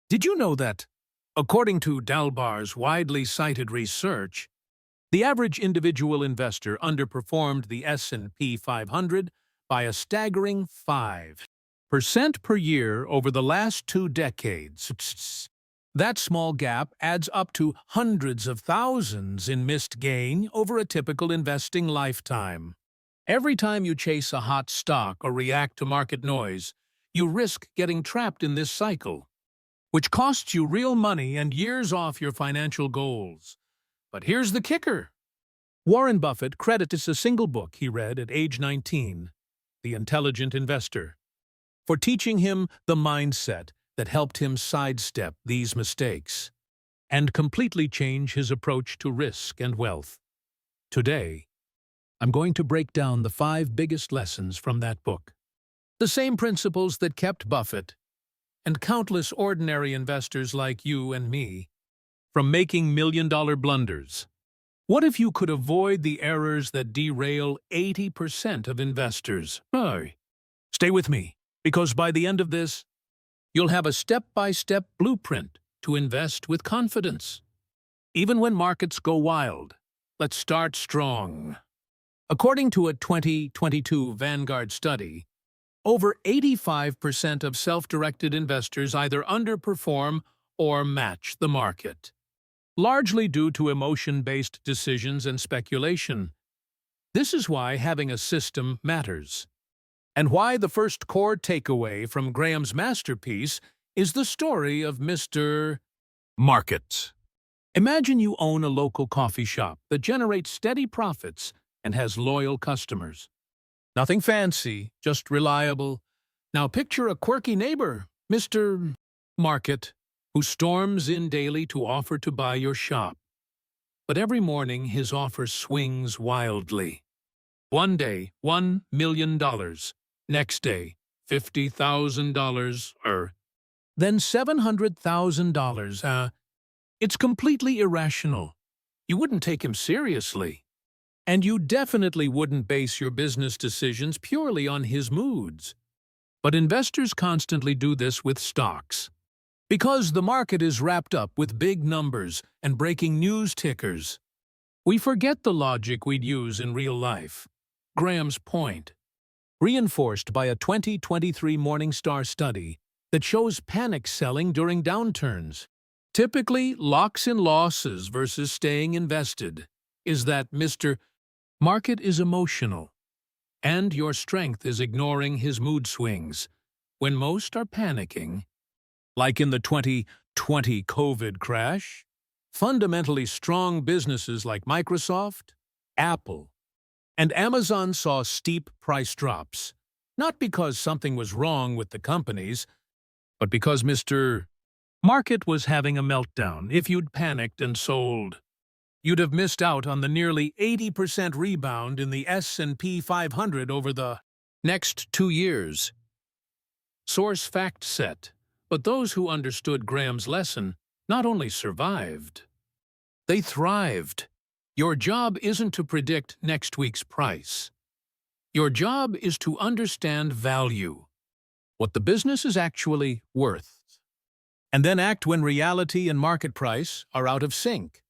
Did you know that, according to Dalbar's widely cited research, the average individual investor underperformed the S&P 500 by a staggering 5% per year over the last 2 decades? That small gap adds up to hundreds of thousands in missed gain over a typical investing lifetime. Every time you chase a hot stock or react to market noise, you risk getting trapped in this cycle, which costs you real money and years off your financial goals. But here's the kicker. Warren Buffett credits a single book he read at age 19, The Intelligent Investor, for teaching him the mindset that helped him sidestep these mistakes and completely change his approach to risk and wealth. Today, I'm going to break down the 5 biggest lessons from that book. The same principles that kept Buffett and countless ordinary investors like you and me from making million-dollar blunders. What if you could avoid the errors that derail 80% of investors? Stay with me, because by the end of this, you'll have a step-by-step blueprint to invest with confidence. Even when markets go wild, let's start strong. According to a 2022 Vanguard study, over 85% of self-directed investors either underperform or match the market, largely due to emotion-based decisions and speculation. This is why having a system matters, and why the first core takeaway from Graham's masterpiece is the story of Mr. Market. Imagine you own a local coffee shop that generates steady profits and has loyal customers. Nothing fancy, just reliable. Now picture a quirky neighbor, Mr. Market, who storms in daily to offer to buy your shop. But every morning his offer swings wildly. One day, $1 million. Next day, $50,000, then $700,000. It's completely irrational. You wouldn't take him seriously. And you definitely wouldn't base your business decisions purely on his moods. But investors constantly do this with stocks. Because the market is wrapped up with big numbers and breaking news tickers, we forget the logic we'd use in real life. Graham's point, reinforced by a 2023 Morningstar study that shows panic selling during downturns, typically locks in losses versus staying invested, is that Mr. Market is emotional, and your strength is ignoring his mood swings. When most are panicking, like in the 2020 COVID crash, fundamentally strong businesses like Microsoft, Apple, and Amazon saw steep price drops, not because something was wrong with the companies, but because Mr. Market was having a meltdown. If you'd panicked and sold, you'd have missed out on the nearly 80% rebound in the S&P 500 over the next 2 years. Source fact set. But those who understood Graham's lesson not only survived, they thrived. Your job isn't to predict next week's price. Your job is to understand value, what the business is actually worth, and then act when reality and market price are out of sync.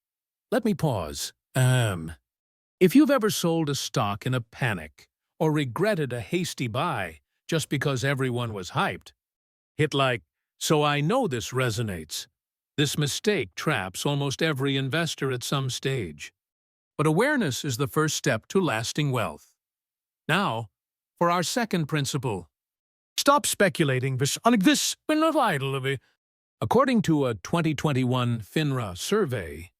Let me pause. If you've ever sold a stock in a panic or regretted a hasty buy just because everyone was hyped, hit like, "So I know this resonates." This mistake traps almost every investor at some stage. But awareness is the first step to lasting wealth. Now, for our second principle. Stop speculating. According to a 2021 FINRA survey,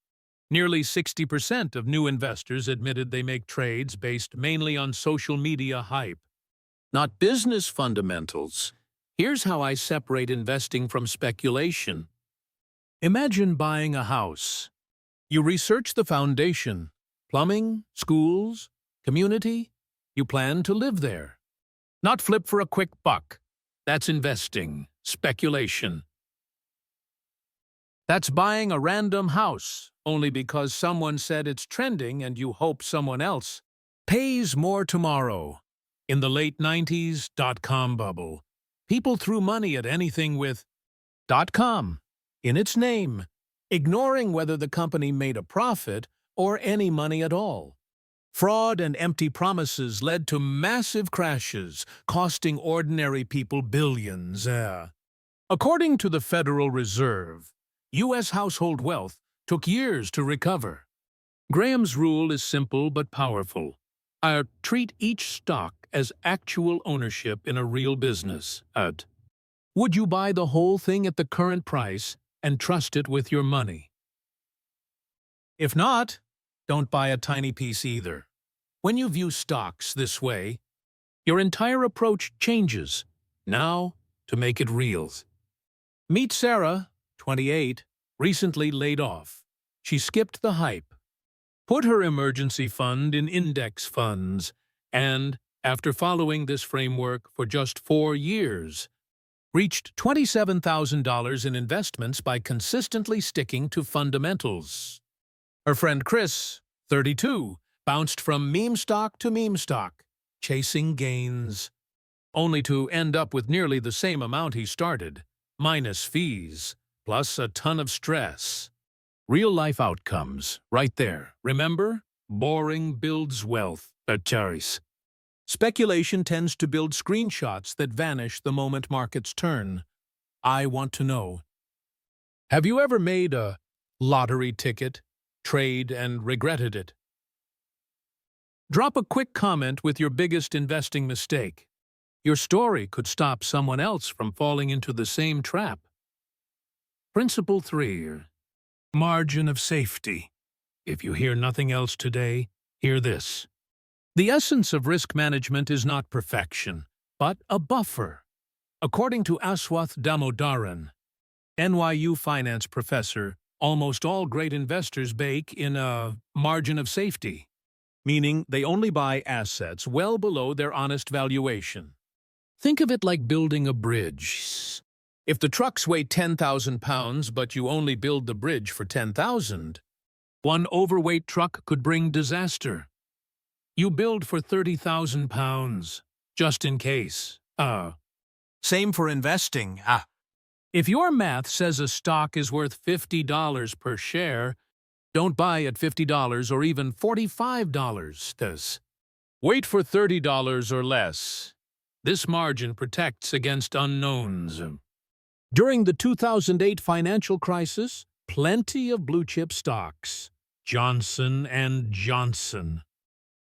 nearly 60% of new investors admitted they make trades based mainly on social media hype, not business fundamentals. Here's how I separate investing from speculation. Imagine buying a house. You research the foundation, plumbing, schools, community. You plan to live there. Not flip for a quick buck. That's investing. Speculation. That's buying a random house only because someone said it's trending and you hope someone else pays more tomorrow. In the late 90s, .com bubble, people threw money at anything with .com. in its name, ignoring whether the company made a profit or any money at all. Fraud and empty promises led to massive crashes, costing ordinary people billions. According to the Federal Reserve, U.S. household wealth took years to recover. Graham's rule is simple but powerful. Treat each stock as actual ownership in a real business. Would you buy the whole thing at the current price and trust it with your money? If not, don't buy a tiny piece either. When you view stocks this way, your entire approach changes. Now, to make it real. Meet Sarah, 28, recently laid off. She skipped the hype, put her emergency fund in index funds, and, after following this framework for just 4 years, reached $27,000 in investments by consistently sticking to fundamentals. Her friend Chris, 32, bounced from meme stock to meme stock, chasing gains, only to end up with nearly the same amount he started, minus fees, plus a ton of stress. Real-life outcomes, right there. Remember? Boring builds wealth. Cherries. Speculation tends to build screenshots that vanish the moment markets turn. I want to know. Have you ever made a lottery ticket, trade, and regretted it? Drop a quick comment with your biggest investing mistake. Your story could stop someone else from falling into the same trap. Principle 3. Margin of safety. If you hear nothing else today, hear this. The essence of risk management is not perfection, but a buffer. According to Aswath Damodaran, NYU finance professor, almost all great investors bake in a margin of safety, meaning they only buy assets well below their honest valuation. Think of it like building a bridge. If the trucks weigh 10,000 pounds but you only build the bridge for 10,000, one overweight truck could bring disaster. You build for 30,000 pounds, just in case. Same for investing. If your math says a stock is worth $50 per share, don't buy at $50 or even $45. Wait for $30 or less. This margin protects against unknowns. During the 2008 financial crisis, plenty of blue-chip stocks, Johnson & Johnson,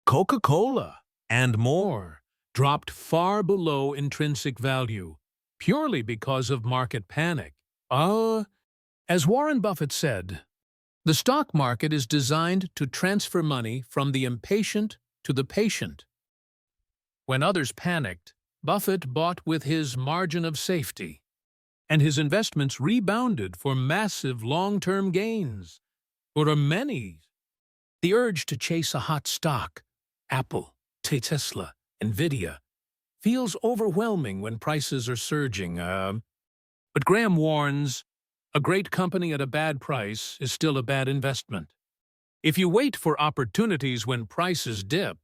Coca-Cola, and more, dropped far below intrinsic value, purely because of market panic. As Warren Buffett said, the stock market is designed to transfer money from the impatient to the patient. When others panicked, Buffett bought with his margin of safety, and his investments rebounded for massive long-term gains. For many, the urge to chase a hot stock, Apple, Tesla, Nvidia, feels overwhelming when prices are surging. But Graham warns, a great company at a bad price is still a bad investment. If you wait for opportunities when prices dip,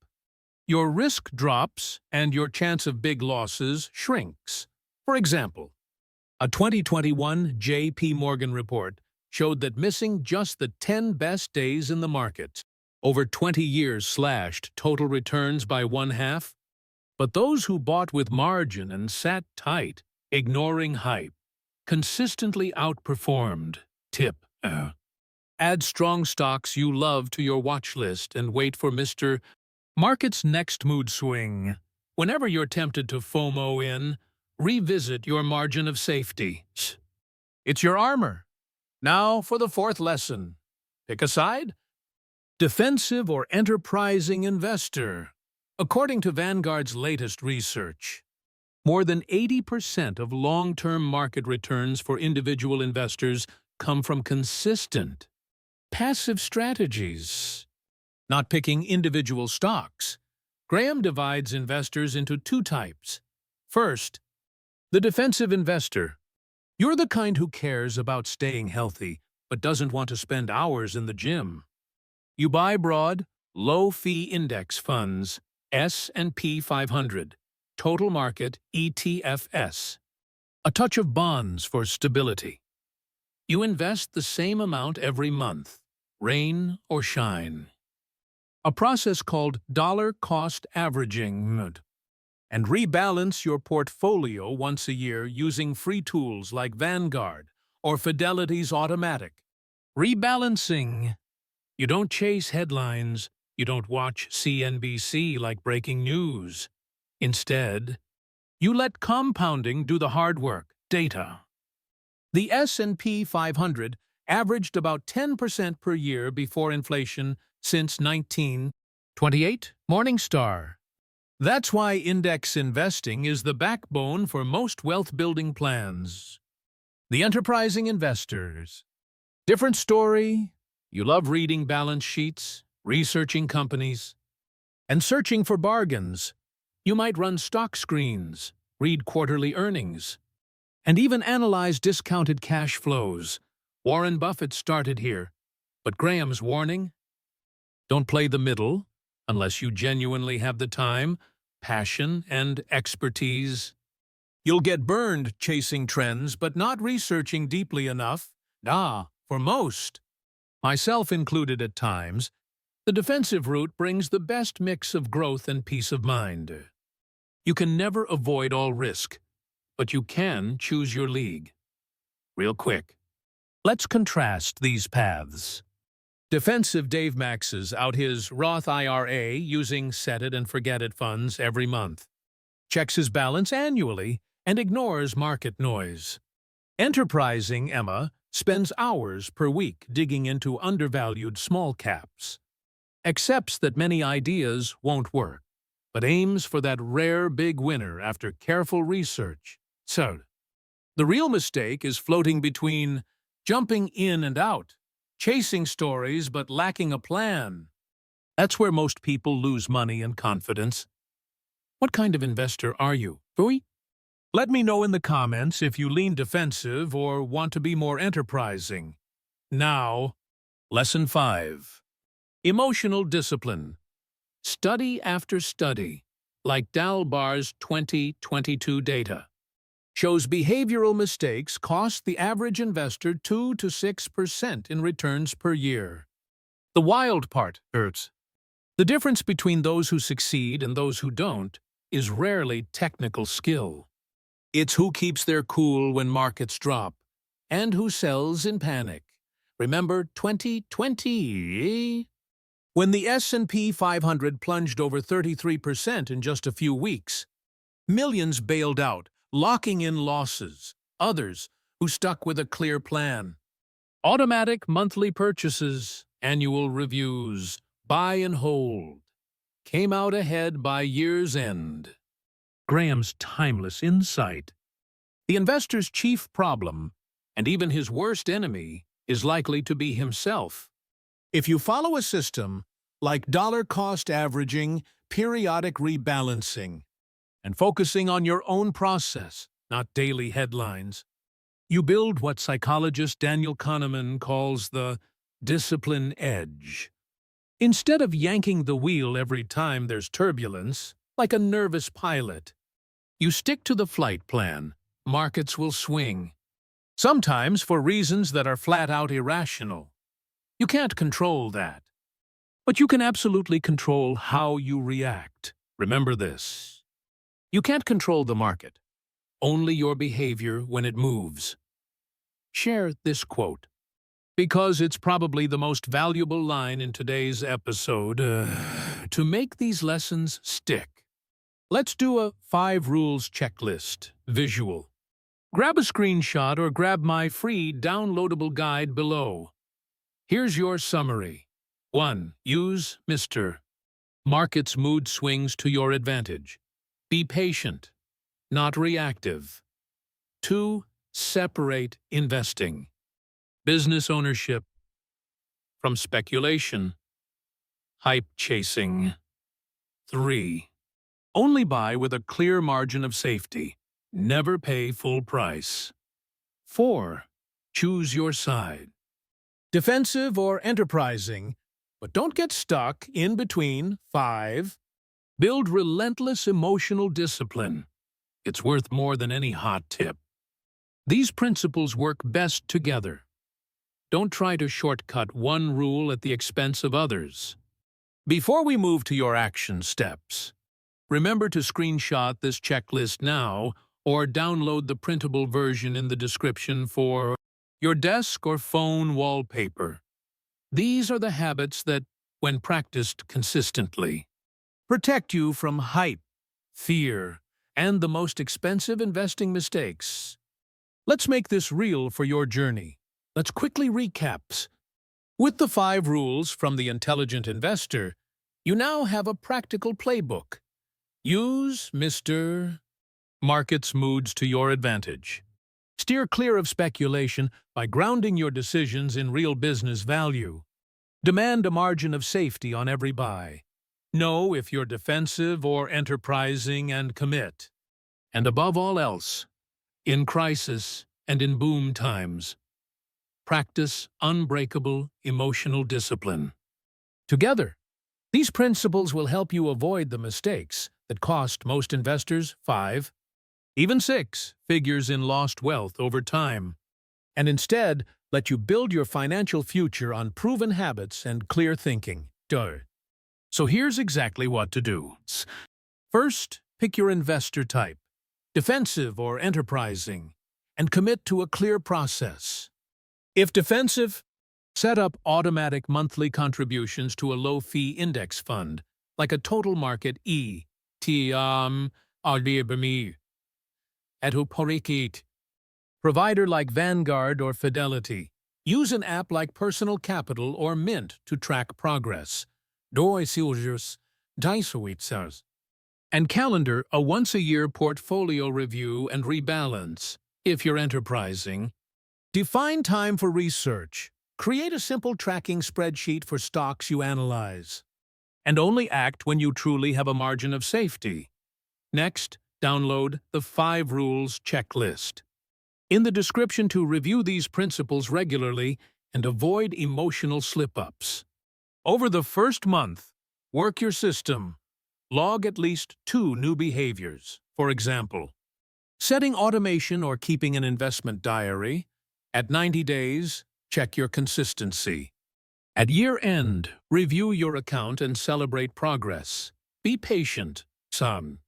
your risk drops and your chance of big losses shrinks. For example, a 2021 J.P. Morgan report showed that missing just the 10 best days in the market over 20 years slashed total returns by 1/2. But those who bought with margin and sat tight, ignoring hype, consistently outperformed. Tip. Add strong stocks you love to your watch list and wait for Mr. Market's next mood swing. Whenever you're tempted to FOMO in, revisit your margin of safety. It's your armor. Now for the 4th lesson. Pick a side. Defensive or enterprising investor. According to Vanguard's latest research, more than 80% of long-term market returns for individual investors come from consistent, passive strategies. Not picking individual stocks, Graham divides investors into 2 types. First, the defensive investor. You're the kind who cares about staying healthy, but doesn't want to spend hours in the gym. You buy broad, low-fee index funds, S&P 500, total market ETFs, a touch of bonds for stability. You invest the same amount every month, rain or shine. A process called dollar cost averaging, and rebalance your portfolio once a year using free tools like Vanguard or Fidelity's Automatic. Rebalancing. You don't chase headlines. You don't watch CNBC like breaking news. Instead, you let compounding do the hard work, data. The S&P 500 averaged about 10% per year before inflation since 1928. Morningstar. That's why index investing is the backbone for most wealth-building plans. The enterprising investors. Different story. You love reading balance sheets, researching companies, and searching for bargains. You might run stock screens, read quarterly earnings, and even analyze discounted cash flows. Warren Buffett started here, but Graham's warning? Don't play the middle unless you genuinely have the time, passion, and expertise. You'll get burned chasing trends but not researching deeply enough. For most, myself included at times, the defensive route brings the best mix of growth and peace of mind. You can never avoid all risk, but you can choose your league. Real quick, let's contrast these paths. Defensive Dave maxes out his Roth IRA using set-it-and-forget-it funds every month, checks his balance annually, and ignores market noise. Enterprising Emma spends hours per week digging into undervalued small caps, accepts that many ideas won't work, but aims for that rare big winner after careful research. So, the real mistake is floating between jumping in and out, chasing stories but lacking a plan. That's where most people lose money and confidence. What kind of investor are you? Let me know in the comments if you lean defensive or want to be more enterprising. Now, Lesson 5. Emotional discipline. Study after study, like Dalbar's 2022 data, shows behavioral mistakes cost the average investor 2 to 6% in returns per year. The wild part hurts. The difference between those who succeed and those who don't is rarely technical skill. It's who keeps their cool when markets drop, and who sells in panic. Remember 2020? When the S&P 500 plunged over 33% in just a few weeks, millions bailed out, locking in losses. Others who stuck with a clear plan. Automatic monthly purchases, annual reviews, buy and hold, came out ahead by year's end. Graham's timeless insight. The investor's chief problem, and even his worst enemy, is likely to be himself. If you follow a system like dollar cost averaging, periodic rebalancing, and focusing on your own process, not daily headlines, you build what psychologist Daniel Kahneman calls the discipline edge. Instead of yanking the wheel every time there's turbulence, like a nervous pilot, you stick to the flight plan. Markets will swing, sometimes for reasons that are flat-out irrational. You can't control that, but you can absolutely control how you react. Remember this. You can't control the market, only your behavior when it moves. Share this quote, because it's probably the most valuable line in today's episode to make these lessons stick. Let's do a 5 rules checklist, visual. Grab a screenshot or grab my free downloadable guide below. Here's your summary. 1. Use Mr. Market's mood swings to your advantage. Be patient, not reactive. 2. Separate investing, business ownership, from speculation, hype chasing. 3. Only buy with a clear margin of safety. Never pay full price. 4. Choose your side. Defensive or enterprising, but don't get stuck in between. 5. Build relentless emotional discipline. It's worth more than any hot tip. These principles work best together. don't try to shortcut one rule at the expense of others. Before we move to your action steps, remember to screenshot this checklist now or download the printable version in the description for your desk or phone wallpaper. These are the habits that, when practiced consistently, protect you from hype, fear, and the most expensive investing mistakes. Let's make this real for your journey. Let's quickly recap. With the 5 rules from The Intelligent Investor, you now have a practical playbook. Use Mr. Market's moods to your advantage. Steer clear of speculation by grounding your decisions in real business value. Demand a margin of safety on every buy. Know if you're defensive or enterprising and commit. And above all else, in crisis and in boom times, practice unbreakable emotional discipline. Together, these principles will help you avoid the mistakes that cost most investors 5, even 6 figures in lost wealth over time, and instead let you build your financial future on proven habits and clear thinking. So here's exactly what to do. First, pick your investor type, defensive or enterprising, and commit to a clear process. If defensive, set up automatic monthly contributions to a low-fee index fund, like a total market provider like Vanguard or Fidelity. Use an app like Personal Capital or Mint to track progress. And calendar a once-a-year portfolio review and rebalance. If you're enterprising, define time for research. Create a simple tracking spreadsheet for stocks you analyze. And only act when you truly have a margin of safety. Next, download the 5 rules checklist. In the description to review these principles regularly and avoid emotional slip-ups. Over the first month, work your system. Log at least 2 new behaviors. For example, setting automation or keeping an investment diary. At 90 days, check your consistency. At year-end, review your account and celebrate progress. Be patient, son.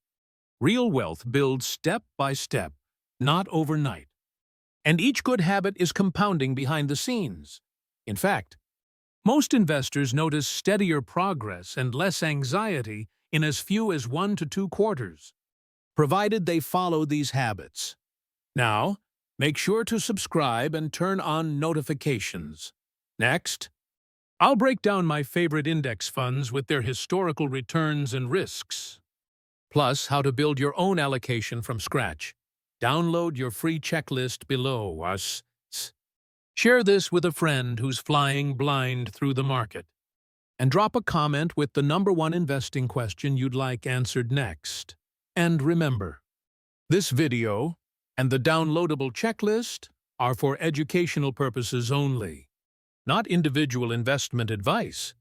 Real wealth builds step by step, not overnight. And each good habit is compounding behind the scenes. In fact, most investors notice steadier progress and less anxiety in as few as 1 to 2 quarters, provided they follow these habits. Now, make sure to subscribe and turn on notifications. Next, I'll break down my favorite index funds with their historical returns and risks, plus how to build your own allocation from scratch. Download your free checklist below us. Share this with a friend who's flying blind through the market. And drop a comment with the #1 investing question you'd like answered next. And remember, this video and the downloadable checklist are for educational purposes only, not individual investment advice.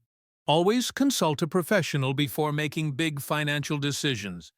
Always consult a professional before making big financial decisions.